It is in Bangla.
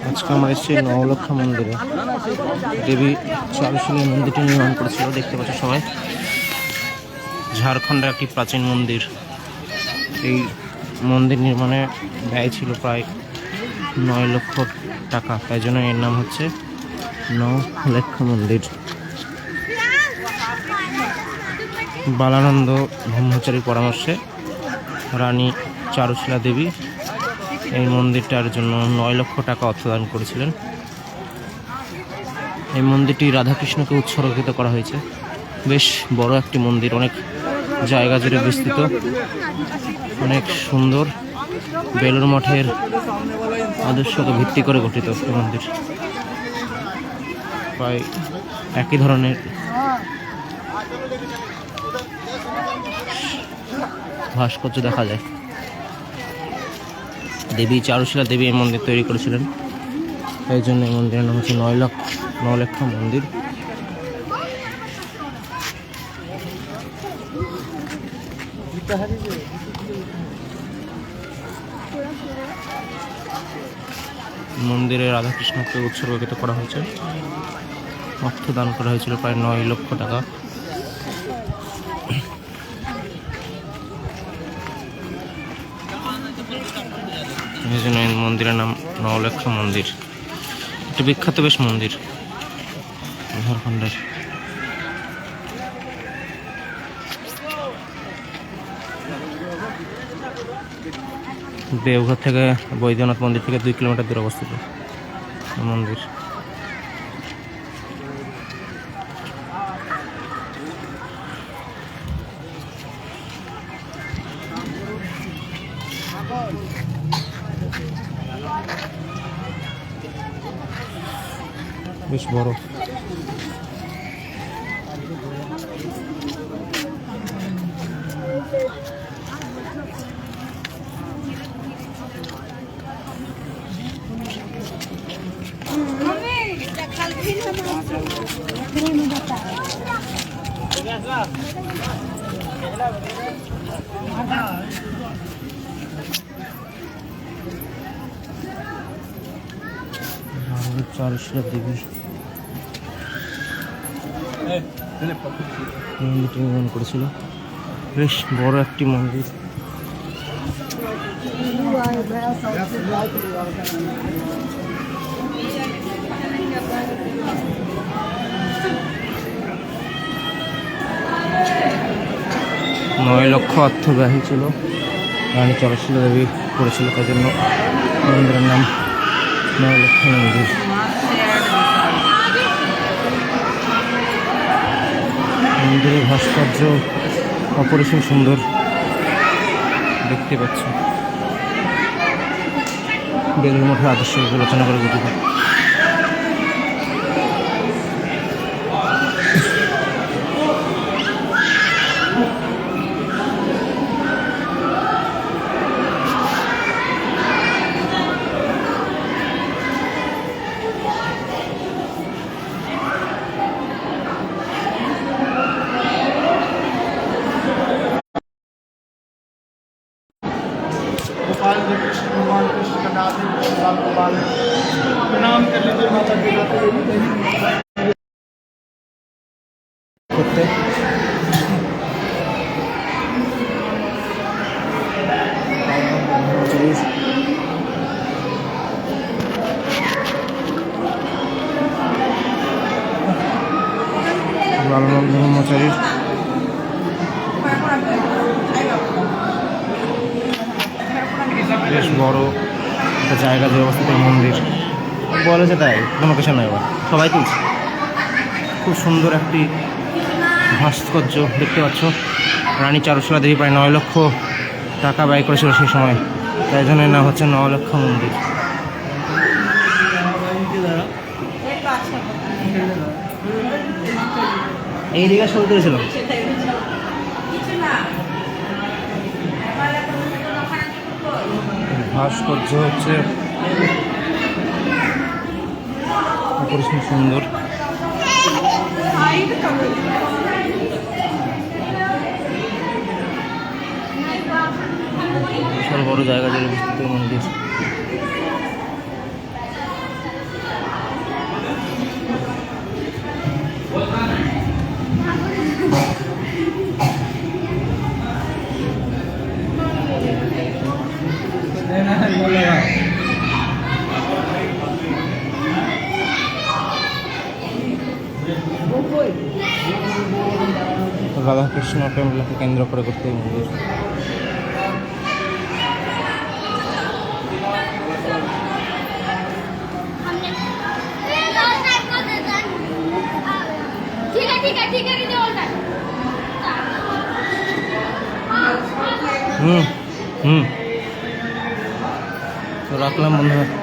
আজকে আমরা এসেছি নবলক্ষা মন্দিরে। দেবী চারুশীলের মন্দিরটি নির্মাণ করেছিল, দেখতে পাচ্ছ সবাই। ঝাড়খণ্ডের একটি প্রাচীন মন্দির। এই মন্দির নির্মাণে ব্যয় ছিল প্রায় 9 লক্ষ টাকা, তাই জন্য এর নাম হচ্ছে নবলক্ষা মন্দির। বালানন্দ ব্রহ্মচারীর পরামর্শে রানী চারুশীলা দেবী এই মন্দিরটার জন্য 9 লক্ষ টাকা অর্থদান করেছিলেন। এই মন্দিরটি রাধাকৃষ্ণকে উৎসর্গিত করা হয়েছে। বেশ বড় একটি মন্দির, অনেক জায়গা জুড়ে বিস্তৃত, অনেক সুন্দর। বেলুড় মঠের আদর্শকে ভিত্তি করে গঠিত একটি মন্দির। প্রায় একই ধরনের ভাস্কর্য দেখা যায়। দেবী চারুশীলা দেবী এই মন্দির তৈরি করেছিলেন, এই জন্য এই মন্দিরের নাম হচ্ছে নবলক্ষা মন্দির। মন্দিরে রাধাকৃষ্ণকে উৎসর্গিত করা হয়েছে। অর্থ দান করা হয়েছিল প্রায় 9 লক্ষ টাকা। এই জন্য এই মন্দিরের নাম নবলক্ষা মন্দির। একটি বিখ্যাত বেশ মন্দির ঝাড়খণ্ডের। দেওঘর থেকে বৈদ্যনাথ মন্দির থেকে 2 কিলোমিটার দূরে অবস্থিত মন্দির। বেশ বড়। চারুশীলা দেবী মন্দিরটি নির্মাণ করেছিল। বেশ বড় একটি মন্দির। 9 লক্ষ অর্থ ব্যয় ছিল, রানী চারুশীলা দেবী করেছিল, তাই জন্য মন্দিরের নাম নবলক্ষা মন্দির। মন্দিরের ভাস্কর্য অপরিসীম সুন্দর দেখতে পাচ্ছ। বেলুড় মঠের আদর্শ রচনা করে গঠিত। प्रणाम कर लीजिए माता पिता करते ব্রহ্মচারীর বেশ বড় একটা জায়গা যে অবস্থিত মন্দির বলেছে, তাই কোনো কিছু নয়। এবার সবাই তুলছে। খুব সুন্দর একটি ভাস্কর্য দেখতে পাচ্ছ। রানী চারুশীলা দেবী প্রায় 9 লক্ষ টাকা ব্যয় করেছিল সেই সময়, তাই জন্য না হচ্ছে নবলক্ষা মন্দির। এই দিকে শুরু করেছিল। ভাস্কর্য হচ্ছে অপরিসীম সুন্দর। বিশাল বড় জায়গা জুড়ে বিস্তৃত মন্দির। রাধাকৃষ্ণ প্রেমলাকে কেন্দ্র করে করতে এই মন্দির। হুম হুম তো রাখলাম বন্ধুরা।